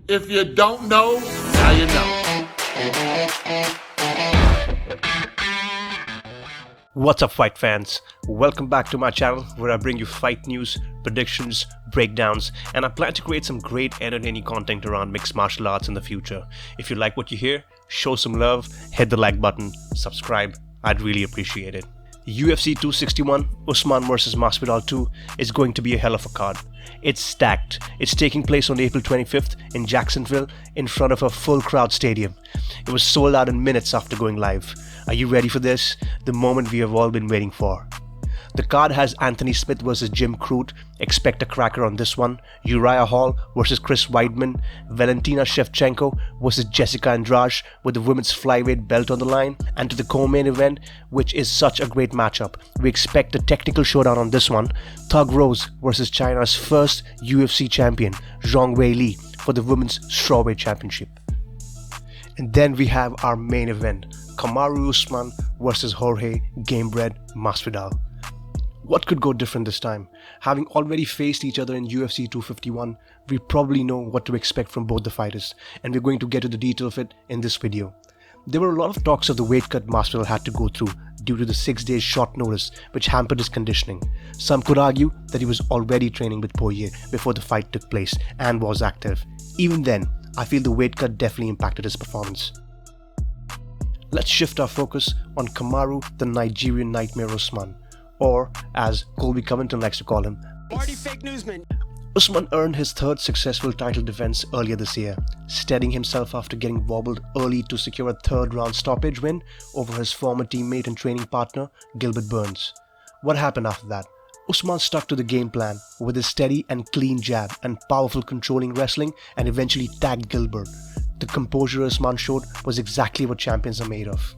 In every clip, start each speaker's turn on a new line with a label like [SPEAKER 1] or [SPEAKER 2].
[SPEAKER 1] If you don't know, now you know.
[SPEAKER 2] What's up, fight fans? Welcome back to my channel where I bring you fight news, predictions, breakdowns, and I plan to create some great entertaining content around mixed martial arts in the future. If you like what you hear, show some love, hit the like button, subscribe, I'd really appreciate it. UFC 261 Usman vs Masvidal 2 is going to be a hell of a card. It's stacked. It's taking place on April 25th in Jacksonville in front of a full crowd stadium. It was sold out in minutes after going live. Are you ready for this? The moment we have all been waiting for. The card has Anthony Smith vs Jim Crute, expect a cracker on this one, Uriah Hall vs Chris Weidman, Valentina Shevchenko vs Jessica Andrade with the women's flyweight belt on the line, and to the co-main event, which is such a great matchup. We expect a technical showdown on this one, Thug Rose vs China's first UFC champion, Zhang Weili, for the women's strawweight championship. And then we have our main event, Kamaru Usman vs Jorge Gamebred Masvidal. What could go different this time? Having already faced each other in UFC 251, we probably know what to expect from both the fighters, and we're going to get to the detail of it in this video. There were a lot of talks of the weight cut Masvidal had to go through due to the 6 days short notice which hampered his conditioning. Some could argue that he was already training with Poirier before the fight took place and was active. Even then, I feel the weight cut definitely impacted his performance. Let's shift our focus on Kamaru the Nigerian Nightmare Usman, or as Colby Covington likes to call him,
[SPEAKER 3] Party fake newsman.
[SPEAKER 2] Usman earned his third successful title defense earlier this year, steadying himself after getting wobbled early to secure a third round stoppage win over his former teammate and training partner Gilbert Burns. What happened after that? Usman stuck to the game plan with his steady and clean jab and powerful controlling wrestling and eventually tagged Gilbert. The composure Usman showed was exactly what champions are made of.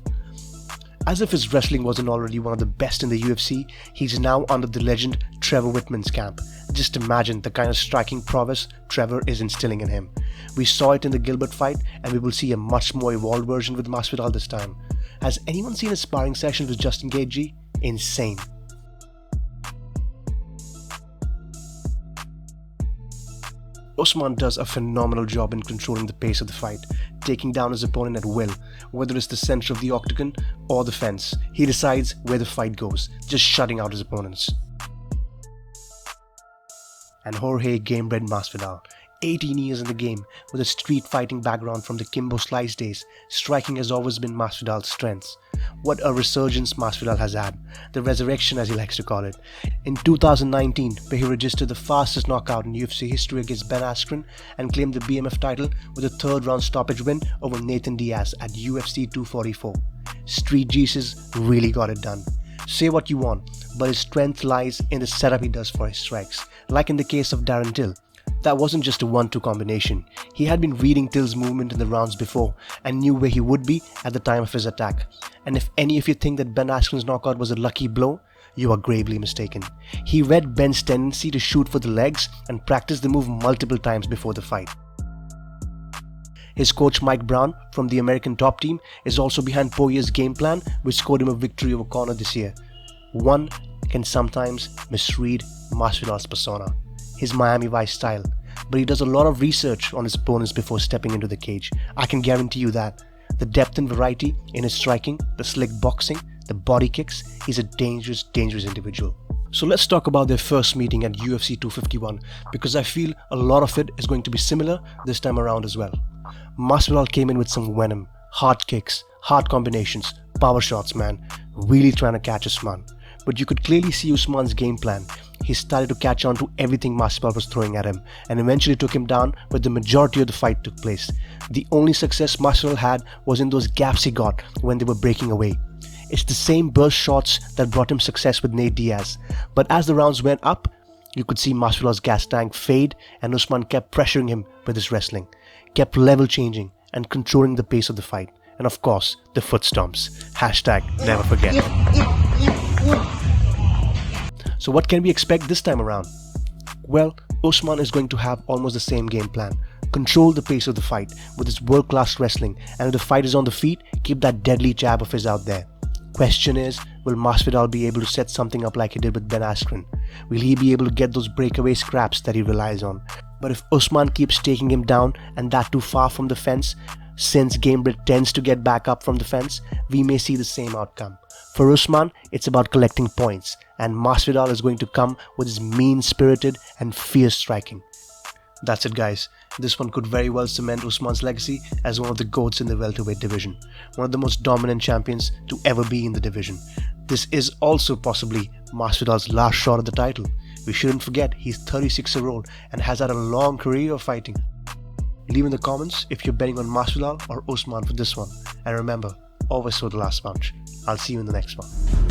[SPEAKER 2] As if his wrestling wasn't already one of the best in the UFC, he's now under the legend Trevor Whitman's camp. Just imagine the kind of striking prowess Trevor is instilling in him. We saw it in the Gilbert fight, and we will see a much more evolved version with Masvidal this time. Has anyone seen a sparring session with Justin Gaethje? Insane. Usman does a phenomenal job in controlling the pace of the fight, taking down his opponent at will, whether it's the center of the octagon or the fence. He decides where the fight goes, just shutting out his opponents. And Jorge Gamebred Masvidal, 18 years in the game with a street fighting background from the Kimbo Slice days, striking has always been Masvidal's strength. What a resurgence Masvidal has had, the resurrection as he likes to call it. In 2019, where he registered the fastest knockout in UFC history against Ben Askren and claimed the BMF title with a third round stoppage win over Nathan Diaz at UFC 244. Street Jesus really got it done. Say what you want, but his strength lies in the setup he does for his strikes, like in the case of Darren Till. That wasn't just a 1-2 combination. He had been reading Till's movement in the rounds before and knew where he would be at the time of his attack. And if any of you think that Ben Askren's knockout was a lucky blow, you are gravely mistaken. He read Ben's tendency to shoot for the legs and practiced the move multiple times before the fight. His coach Mike Brown from the American Top Team is also behind Poirier's game plan, which scored him a victory over Conor this year. One can sometimes misread Masvidal's persona, his Miami Vice style, but he does a lot of research on his opponents before stepping into the cage. I can guarantee you that. The depth and variety in his striking, the slick boxing, the body kicks, he's a dangerous individual. So let's talk about their first meeting at UFC 251, because I feel a lot of it is going to be similar this time around as well. Masvidal came in with some venom, hard kicks, hard combinations, power shots, man, really trying to catch Usman. But you could clearly see Usman's game plan. He started to catch on to everything Masvidal was throwing at him and eventually took him down where the majority of the fight took place. The only success Masvidal had was in those gaps he got when they were breaking away. It's the same burst shots that brought him success with Nate Diaz. But as the rounds went up, you could see Masvidal's gas tank fade and Usman kept pressuring him with his wrestling, kept level changing and controlling the pace of the fight. And of course, the foot stomps. #never forget. So what can we expect this time around? Well, Usman is going to have almost the same game plan. Control the pace of the fight with his world-class wrestling, and if the fight is on the feet, keep that deadly jab of his out there. Question is, will Masvidal be able to set something up like he did with Ben Askren? Will he be able to get those breakaway scraps that he relies on? But if Usman keeps taking him down, and that too far from the fence, since Gamebred tends to get back up from the fence, we may see the same outcome. For Usman, it's about collecting points, and Masvidal is going to come with his mean-spirited and fierce striking. That's it, guys. This one could very well cement Usman's legacy as one of the GOATs in the welterweight division, one of the most dominant champions to ever be in the division. This is also possibly Masvidal's last shot at the title. We shouldn't forget he's 36-year-old and has had a long career of fighting. Leave in the comments if you're betting on Masvidal or Usman for this one. And remember, always throw the last punch. I'll see you in the next one.